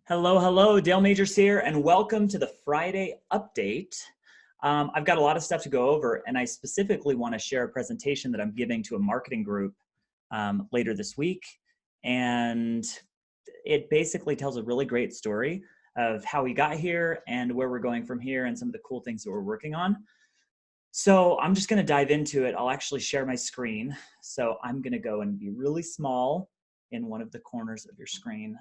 Hello, hello, Dale Majors here, and welcome to the Friday update. I've got a lot of stuff to go over, and I specifically want to share a presentation that I'm giving to a marketing group later this week. And it basically tells a really great story of how we got here and where we're going from here and some of the cool things that we're working on. So I'm just going to dive into it. I'll actually share my screen. So I'm going to go and be really small in one of the corners of your screen.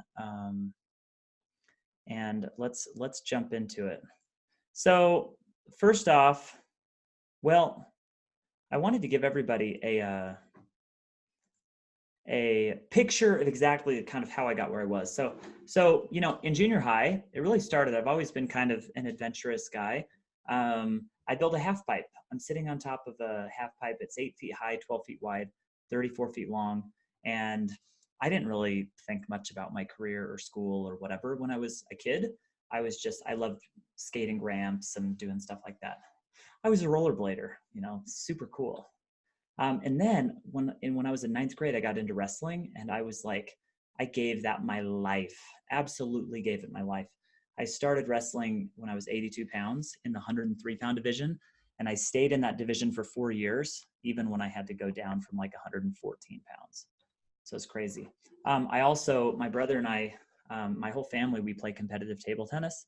And let's jump into it. So first off, well, I wanted to give everybody a picture of exactly kind of how I got where I was. So in junior high, it really started. I've always been kind of an adventurous guy. I built a half pipe. I'm sitting on top of a half pipe. It's 8 feet high, 12 feet wide, 34 feet long, and I didn't really think much about my career or school or whatever when I was a kid. I loved skating ramps and doing stuff like that. I was a rollerblader, super cool. And then when I was in ninth grade, I got into wrestling, and I was like, I gave that my life, absolutely gave it my life. I started wrestling when I was 82 pounds in the 103-pound division, and I stayed in that division for 4 years, even when I had to go down from like 114 pounds. So it's crazy. My brother and I, my whole family, we play competitive table tennis.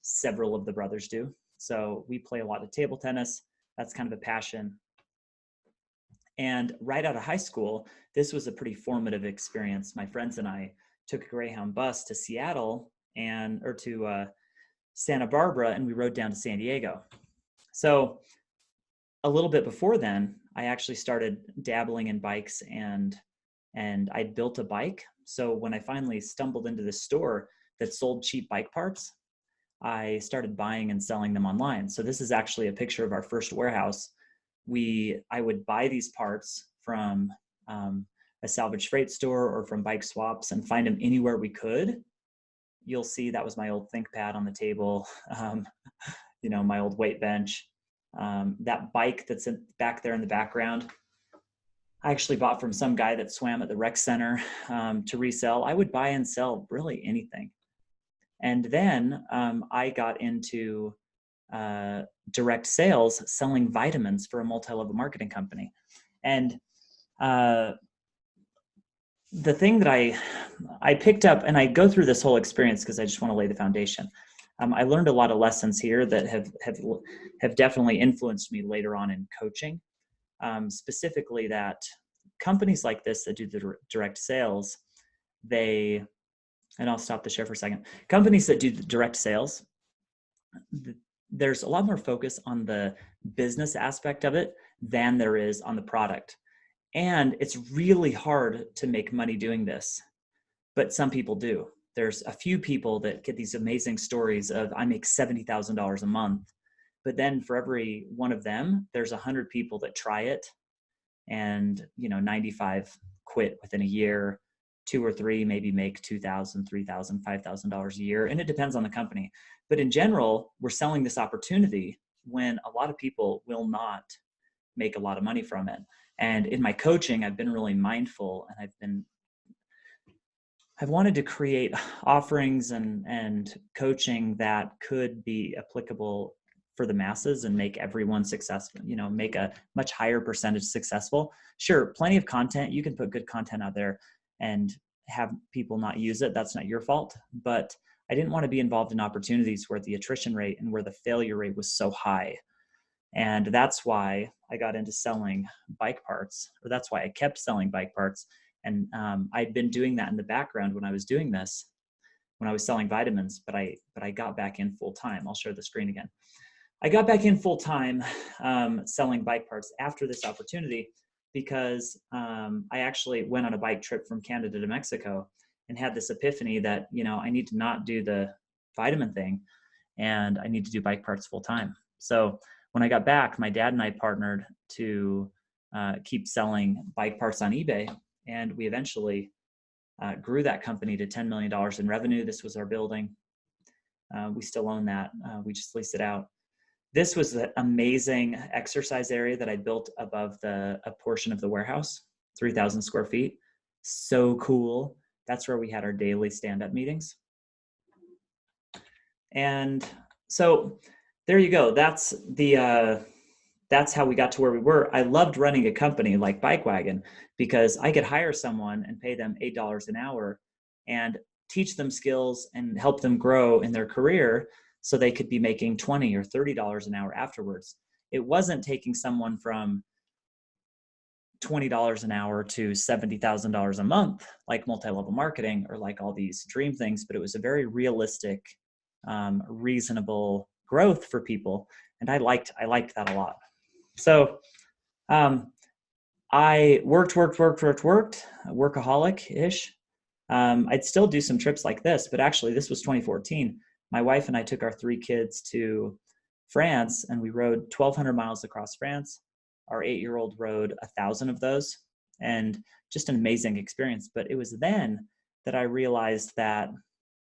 Several of the brothers do. So we play a lot of table tennis. That's kind of a passion. And right out of high school, this was a pretty formative experience. My friends and I took a Greyhound bus to Seattle or to Santa Barbara, and we rode down to San Diego. So a little bit before then, I actually started dabbling in bikes and I'd built a bike. So when I finally stumbled into this store that sold cheap bike parts, I started buying and selling them online. So this is actually a picture of our first warehouse. I would buy these parts from a salvage freight store or from bike swaps and find them anywhere we could. You'll see that was my old ThinkPad on the table, my old weight bench. That bike that's back there in the background, I actually bought from some guy that swam at the rec center to resell. I would buy and sell really anything. And then I got into direct sales, selling vitamins for a multi-level marketing company. And the thing that I picked up, and I go through this whole experience because I just want to lay the foundation. I learned a lot of lessons here that have definitely influenced me later on in coaching. Specifically that companies like this that do the direct sales, and I'll stop the share for a second. Companies that do the direct sales, there's a lot more focus on the business aspect of it than there is on the product. And it's really hard to make money doing this, but some people do. There's a few people that get these amazing stories of, I make $70,000 a month. But then for every one of them, there's 100 people that try it, and 95 quit within a year. 2 or 3 maybe make $2,000, $3,000, $5,000 a year, and it depends on the company. But in general, we're selling this opportunity when a lot of people will not make a lot of money from it. And in my coaching, I've been really mindful, and I've wanted to create offerings and coaching that could be applicable for the masses and make everyone successful, make a much higher percentage successful. Sure, plenty of content. You can put good content out there and have people not use it. That's not your fault. But I didn't want to be involved in opportunities where the attrition rate and where the failure rate was so high. And that's why I got into selling bike parts, or that's why I kept selling bike parts. And I'd been doing that in the background when I was doing this, when I was selling vitamins, but I got back in full time. I'll share the screen again. I got back in full time selling bike parts after this opportunity because I actually went on a bike trip from Canada to Mexico and had this epiphany that, I need to not do the vitamin thing and I need to do bike parts full time. So when I got back, my dad and I partnered to keep selling bike parts on eBay. And we eventually grew that company to $10 million in revenue. This was our building. We still own that. We just leased it out. This was the amazing exercise area that I built above a portion of the warehouse, 3,000 square feet. So cool. That's where we had our daily stand-up meetings. And so there you go. That's how we got to where we were. I loved running a company like Bike Wagon because I could hire someone and pay them $8 an hour and teach them skills and help them grow in their career so they could be making $20 or $30 an hour afterwards. It wasn't taking someone from $20 an hour to $70,000 a month, like multi-level marketing or like all these dream things, but it was a very realistic, reasonable growth for people. And I liked that a lot. So I worked, workaholic-ish. I'd still do some trips like this, but actually this was 2014. My wife and I took our 3 kids to France and we rode 1,200 miles across France. Our 8-year-old rode 1,000 of those, and just an amazing experience. But it was then that I realized that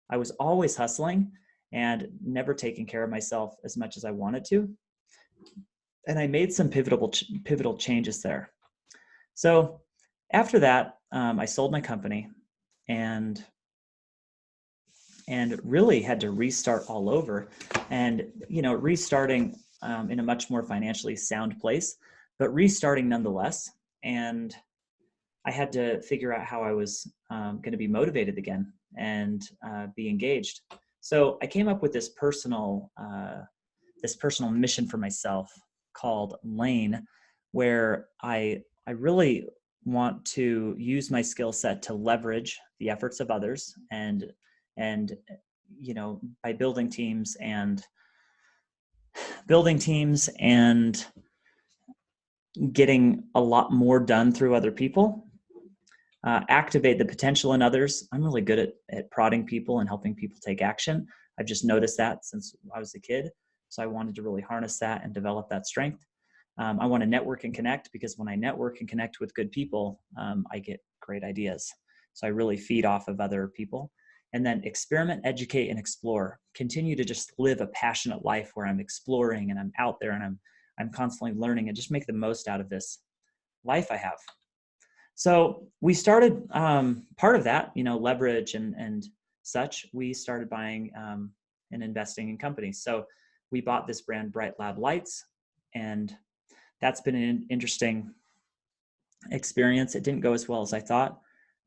I was always hustling and never taking care of myself as much as I wanted to. And I made some pivotal changes there. So after that, I sold my company and really had to restart all over, and restarting in a much more financially sound place, but restarting nonetheless. And I had to figure out how I was going to be motivated again and be engaged. So I came up with this personal mission for myself called Lane, where I really want to use my skill set to leverage the efforts of others, and by building teams and getting a lot more done through other people, activate the potential in others. I'm really good at prodding people and helping people take action. I've just noticed that since I was a kid. So I wanted to really harness that and develop that strength. I want to network and connect, because when I network and connect with good people, I get great ideas. So I really feed off of other people. And then experiment, educate, and explore. Continue to just live a passionate life where I'm exploring and I'm out there and I'm constantly learning, and just make the most out of this life I have. So we started part of that, leverage and such. We started buying and investing in companies. So we bought this brand, Bright Lab Lights, and that's been an interesting experience. It didn't go as well as I thought,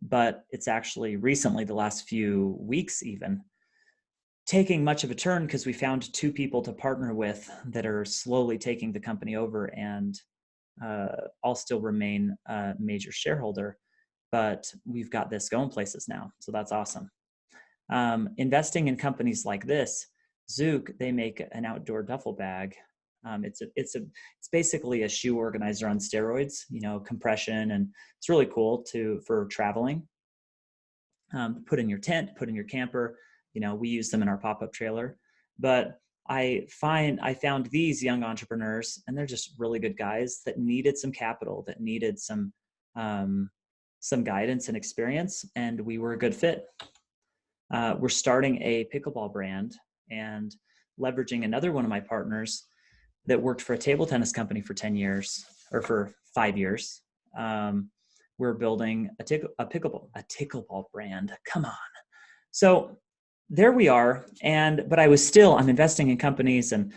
but it's actually recently, the last few weeks even, taking much of a turn, because we found 2 people to partner with that are slowly taking the company over, and I'll still remain a major shareholder, but we've got this going places now. So that's awesome. Investing in companies like this, Zook, they make an outdoor duffel bag. It's basically a shoe organizer on steroids, compression, and it's really cool for traveling. Put in your tent, put in your camper. We use them in our pop-up trailer. But I found these young entrepreneurs, and they're just really good guys that needed some capital, that needed some guidance and experience, and we were a good fit. We're starting a pickleball brand and leveraging another one of my partners that worked for a table tennis company for 10 years or for 5 years. We're building a pickleball brand. Come on. So there we are. But I'm investing in companies and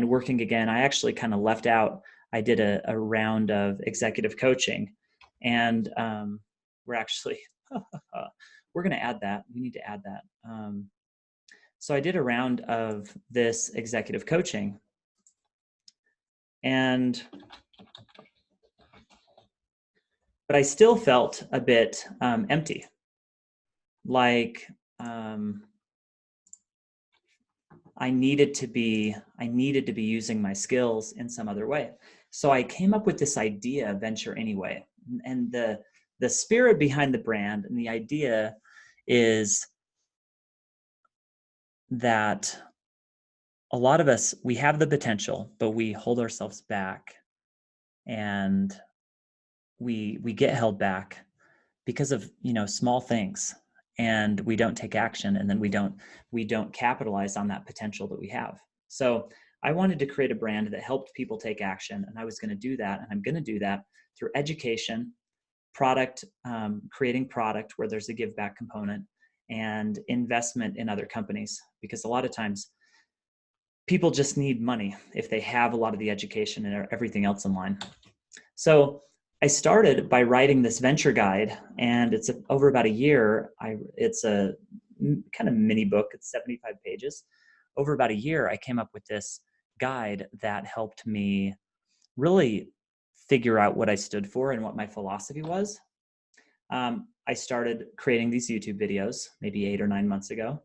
working again. I actually kind of left out, I did a round of executive coaching, and we're actually, we're going to add that. We need to add that. So I did a round of this executive coaching, but I still felt a bit empty. Like I needed to be using my skills in some other way. So I came up with this idea, Venture Anyway, and the spirit behind the brand and the idea is that a lot of us, we have the potential, but we hold ourselves back, and we get held back because of small things, and we don't take action, and then we don't capitalize on that potential that we have. So I wanted to create a brand that helped people take action, and I was going to do that, and I'm going to do that through education, product, creating product where there's a give back component, and investment in other companies. Because a lot of times people just need money if they have a lot of the education and everything else in line. So I started by writing this venture guide, and it's over about a year. It's a kind of mini book. It's 75 pages. Over about a year, I came up with this guide that helped me really figure out what I stood for and what my philosophy was. I started creating these YouTube videos maybe 8 or 9 months ago,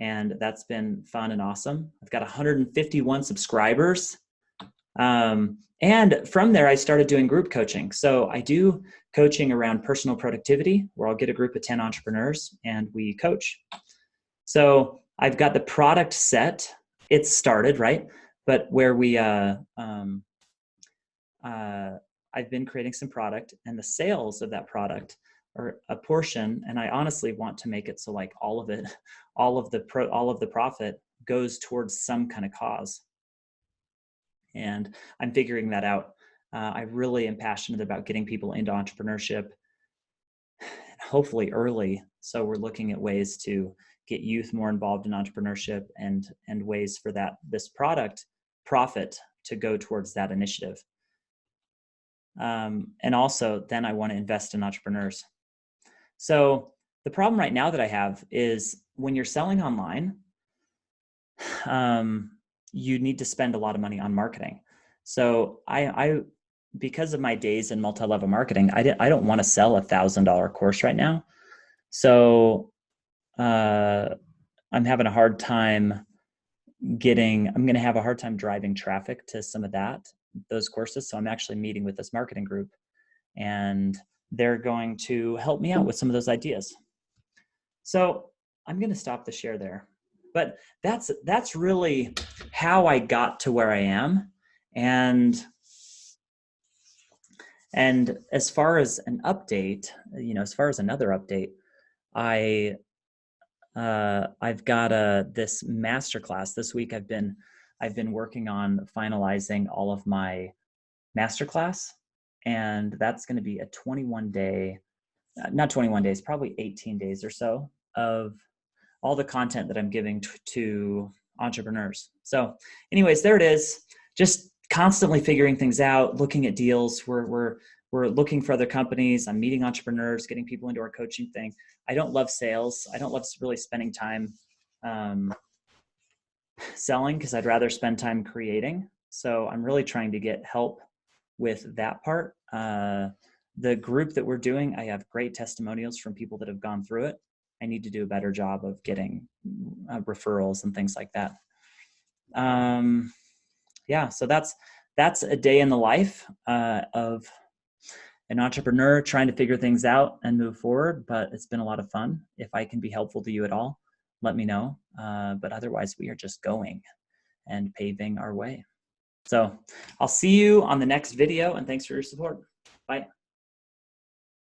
and that's been fun and awesome. I've got 151 subscribers. And from there, I started doing group coaching. So I do coaching around personal productivity, where I'll get a group of 10 entrepreneurs and we coach. So I've got the product set. It's started, right? But where I've been creating some product, and the sales of that product are a portion. And I honestly want to make it so like all of it, all of the profit goes towards some kind of cause. And I'm figuring that out. I really am passionate about getting people into entrepreneurship, hopefully early. So we're looking at ways to get youth more involved in entrepreneurship, and ways for this product profit to go towards that initiative. And also then I want to invest in entrepreneurs. So the problem right now that I have is when you're selling online, you need to spend a lot of money on marketing. So I because of my days in multi-level marketing, I don't want to sell $1,000 course right now. So I'm having a hard time I'm going to have a hard time driving traffic to some of those courses. So I'm actually meeting with this marketing group, and they're going to help me out with some of those ideas. So I'm going to stop the share there. But that's really how I got to where I am. And as far as an update, as far as another update, I've got this masterclass this week. I've been working on finalizing all of my masterclass, and that's going to be a 21-day, not 21 days, probably 18 days or so of all the content that I'm giving to entrepreneurs. So anyways, there it is. Just constantly figuring things out, looking at deals. We're looking for other companies. I'm meeting entrepreneurs, getting people into our coaching thing. I don't love sales. I don't love really spending time selling, because I'd rather spend time creating. So I'm really trying to get help with that part. The group that we're doing, I have great testimonials from people that have gone through it. I need to do a better job of getting referrals and things like that. Yeah, so that's a day in the life of an entrepreneur trying to figure things out and move forward. But it's been a lot of fun. If I can be helpful to you at all, let me know. But otherwise, we are just going and paving our way. So I'll see you on the next video, and thanks for your support. Bye.